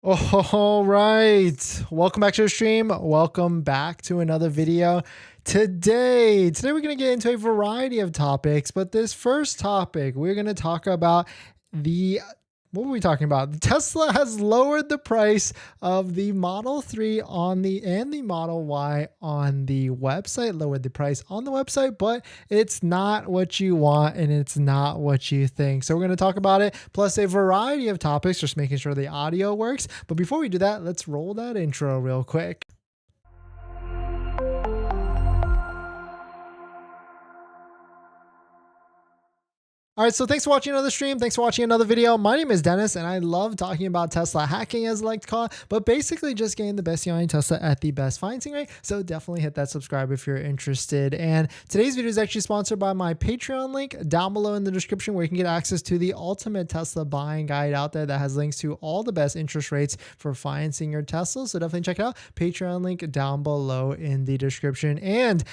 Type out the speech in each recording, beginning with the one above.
All right. Welcome back to the stream. Welcome back to another video. Today we're going to get into a variety of topics, but this first topic, we're going to talk about what were we talking about? Tesla has lowered the price of the Model 3 and the Model Y on the website, lowered the price on the website, but it's not what you want and it's not what you think. So we're going to talk about it, plus a variety of topics, just making sure the audio works. But before we do that, let's roll that intro real quick. All right, so thanks for watching another stream. Thanks for watching another video. My name is Dennis, and I love talking about Tesla hacking, as I like to call it, but basically just getting the best deal on Tesla at the best financing rate. So definitely hit that subscribe if you're interested. And today's video is actually sponsored by my Patreon link down below in the description, where you can get access to the ultimate Tesla buying guide out there that has links to all the best interest rates for financing your Tesla. So definitely check it out. Patreon link down below in the description. And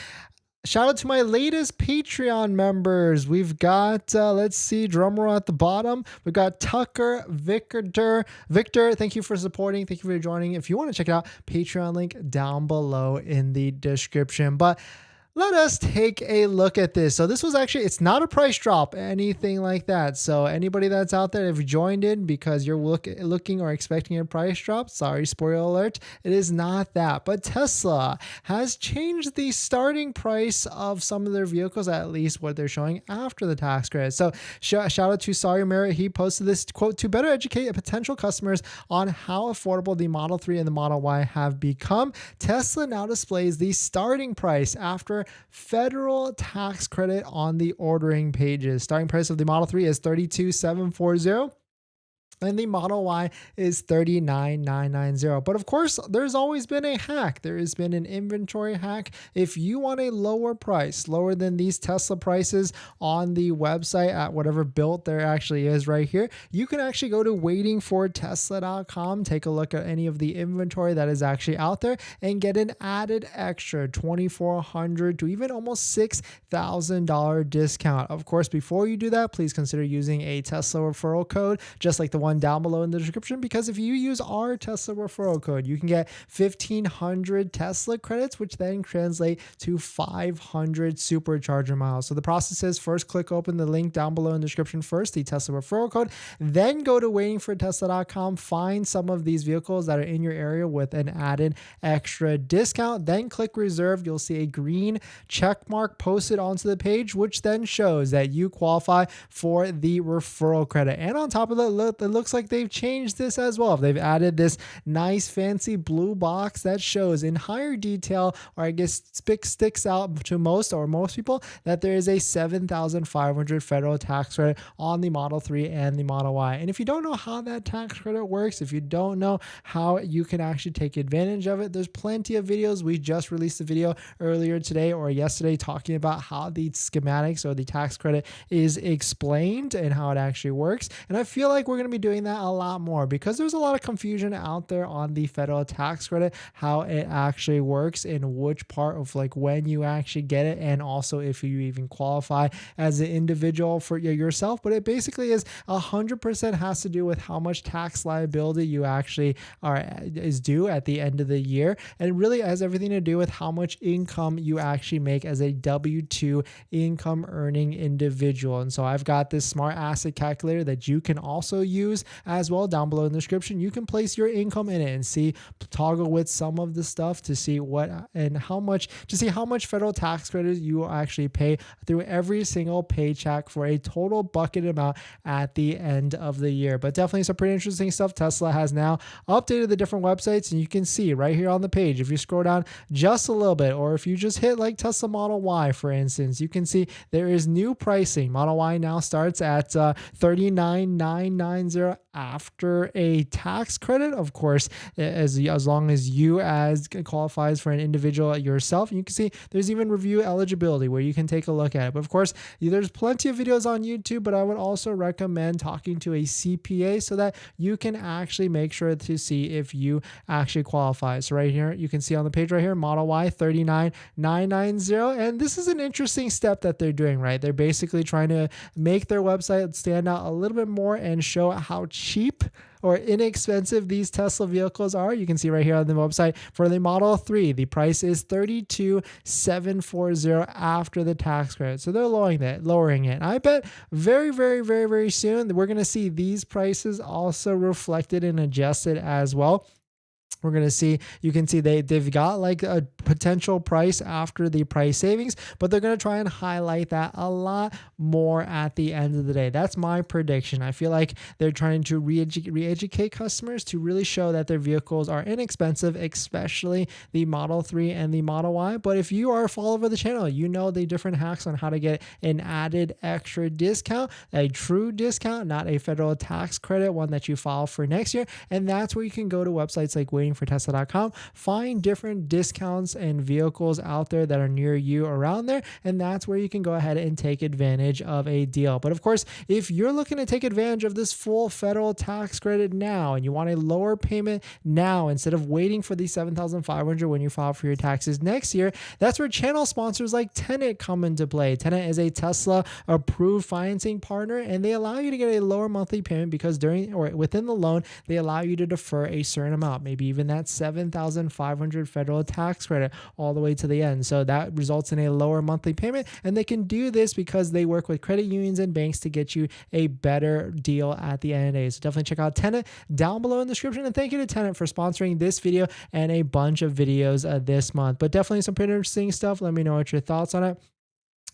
shout out to my latest Patreon members. We've got, let's see, drumroll at the bottom. We've got Tucker, Victor. Thank you for supporting. Thank you for joining. If you want to check it out, Patreon link down below in the description. But let us take a look at this. So this was actually, it's not a price drop, anything like that. So anybody that's out there, if you joined in because you're looking or expecting a price drop, sorry, spoiler alert, it is not that. But Tesla has changed the starting price of some of their vehicles, at least what they're showing after the tax credit. So shout out to Sawyer Merritt. He posted this quote: "To better educate potential customers on how affordable the Model 3 and the Model Y have become, Tesla now displays the starting price after federal tax credit on the ordering pages. Starting price of the Model 3 is $32,740. And the Model Y is $39,990. But of course, there's always been a hack. There has been an inventory hack. If you want a lower price, lower than these Tesla prices on the website at whatever build there actually is right here, you can actually go to waitingfortesla.com, take a look at any of the inventory that is actually out there, and get an added extra $2,400 to even almost $6,000 discount. Of course, before you do that, please consider using a Tesla referral code, just like the one down below in the description, because if you use our Tesla referral code, you can get 1,500 Tesla credits, which then translate to 500 supercharger miles. So the process is, first click open the link down below in the description first, the Tesla referral code, then go to waitingfortesla.com, find some of these vehicles that are in your area with an added extra discount, then click reserve. You'll see a green check mark posted onto the page, which then shows that you qualify for the referral credit. And on top of that, it looks like they've changed this as well. They've added this nice fancy blue box that shows in higher detail, or I guess sticks out to most people, that there is a $7,500 federal tax credit on the Model 3 and the Model Y. And if you don't know how that tax credit works, if you don't know how you can actually take advantage of it, there's plenty of videos. We just released a video earlier today or yesterday talking about how the schematics or the tax credit is explained and how it actually works. And I feel like we're going to be doing that a lot more, because there's a lot of confusion out there on the federal tax credit, how it actually works and which part of like when you actually get it, and also if you even qualify as an individual for yourself. But it basically is 100% has to do with how much tax liability you actually is due at the end of the year, and it really has everything to do with how much income you actually make as a W-2 income earning individual. And so I've got this smart asset calculator that you can also use as well down below in the description. You can place your income in it and see, toggle with some of the stuff to see what and how much, to see how much federal tax credit you actually pay through every single paycheck for a total bucket amount at the end of the year. But definitely some pretty interesting stuff. Tesla has now updated the different websites, and you can see right here on the page, if you scroll down just a little bit, or if you just hit like Tesla Model Y, for instance, you can see there is new pricing. Model Y now starts at $39,990 after a tax credit, of course, as long as you as qualifies for an individual yourself. And you can see there's even review eligibility where you can take a look at it. But of course, there's plenty of videos on YouTube, but I would also recommend talking to a CPA so that you can actually make sure to see if you actually qualify. So right here, you can see on the page right here, Model Y, $39,990. And this is an interesting step that they're doing, right? They're basically trying to make their website stand out a little bit more and show how how cheap or inexpensive these Tesla vehicles are. You can see right here on the website for the Model 3, the price is $32,740 after the tax credit. So they're lowering it. I bet very, very, very, very soon we're going to see these prices also reflected and adjusted as well. We're going to see, you can see they've got like a potential price after the price savings, but they're going to try and highlight that a lot more at the end of the day. That's my prediction. I feel like they're trying to re-educate customers to really show that their vehicles are inexpensive, especially the Model 3 and the Model Y. But if you are a follower of the channel, you know the different hacks on how to get an added extra discount, a true discount, not a federal tax credit, one that you file for next year. And that's where you can go to websites like waitingfortesla.com, find different discounts and vehicles out there that are near you around there, and that's where you can go ahead and take advantage of a deal. But of course, if you're looking to take advantage of this full federal tax credit now and you want a lower payment now instead of waiting for the $7,500 when you file for your taxes next year, that's where channel sponsors like Tenet come into play. Tenet is a Tesla approved financing partner, and they allow you to get a lower monthly payment because during or within the loan they allow you to defer a certain amount, maybe even that $7,500 federal tax credit all the way to the end. So that results in a lower monthly payment, and they can do this because they work with credit unions and banks to get you a better deal at the end of the day. So definitely check out Tenet down below in the description, and thank you to Tenet for sponsoring this video and a bunch of videos this month. But definitely some pretty interesting stuff. Let me know what your thoughts on it.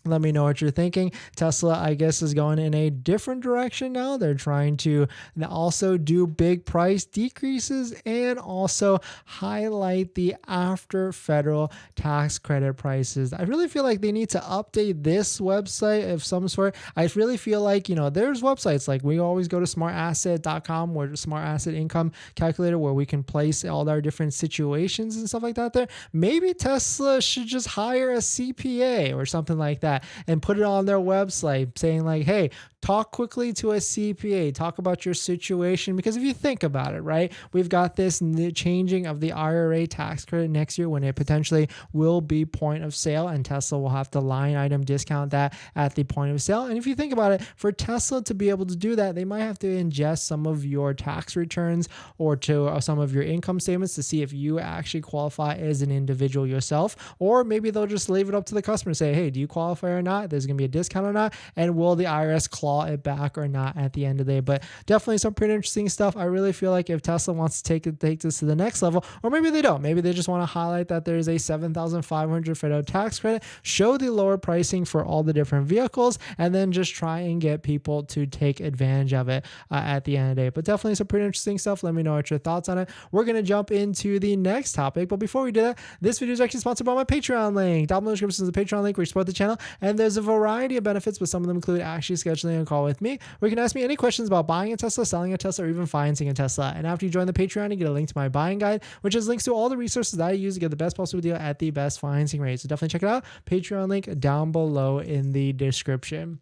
Let me know what you're thinking. Tesla, I guess, is going in a different direction now. They're trying to also do big price decreases and also highlight the after federal tax credit prices. I really feel like they need to update this website of some sort. I really feel like, you know, there's websites like we always go to smartasset.com, where smart asset income calculator, where we can place all our different situations and stuff like that there. Maybe Tesla should just hire a CPA or something like that and put it on their website saying like, hey, talk quickly to a CPA, talk about your situation. Because if you think about it, right, we've got this changing of the IRA tax credit next year when it potentially will be point of sale, and Tesla will have to line item discount that at the point of sale. And if you think about it, for Tesla to be able to do that, they might have to ingest some of your tax returns or to some of your income statements to see if you actually qualify as an individual yourself, or maybe they'll just leave it up to the customer and say, hey, do you qualify or not? There's going to be a discount or not, and will the IRS claw it back or not at the end of the day? But definitely some pretty interesting stuff. I really feel like if Tesla wants to take this to the next level, or maybe they don't, maybe they just want to highlight that there's a $7,500 federal tax credit, show the lower pricing for all the different vehicles, and then just try and get people to take advantage of it at the end of the day. But definitely some pretty interesting stuff. Let me know what your thoughts on it. We're going to jump into the next topic, but before we do that, this video is actually sponsored by my Patreon link. Down below in the description is the Patreon link where you support the channel, and there's a variety of benefits, but some of them include actually scheduling a call with me, where you can ask me any questions about buying a Tesla, selling a Tesla, or even financing a Tesla. And after you join the Patreon, you get a link to my buying guide, which has links to all the resources that I use to get the best possible deal at the best financing rate. So definitely check it out. Patreon link down below in the description.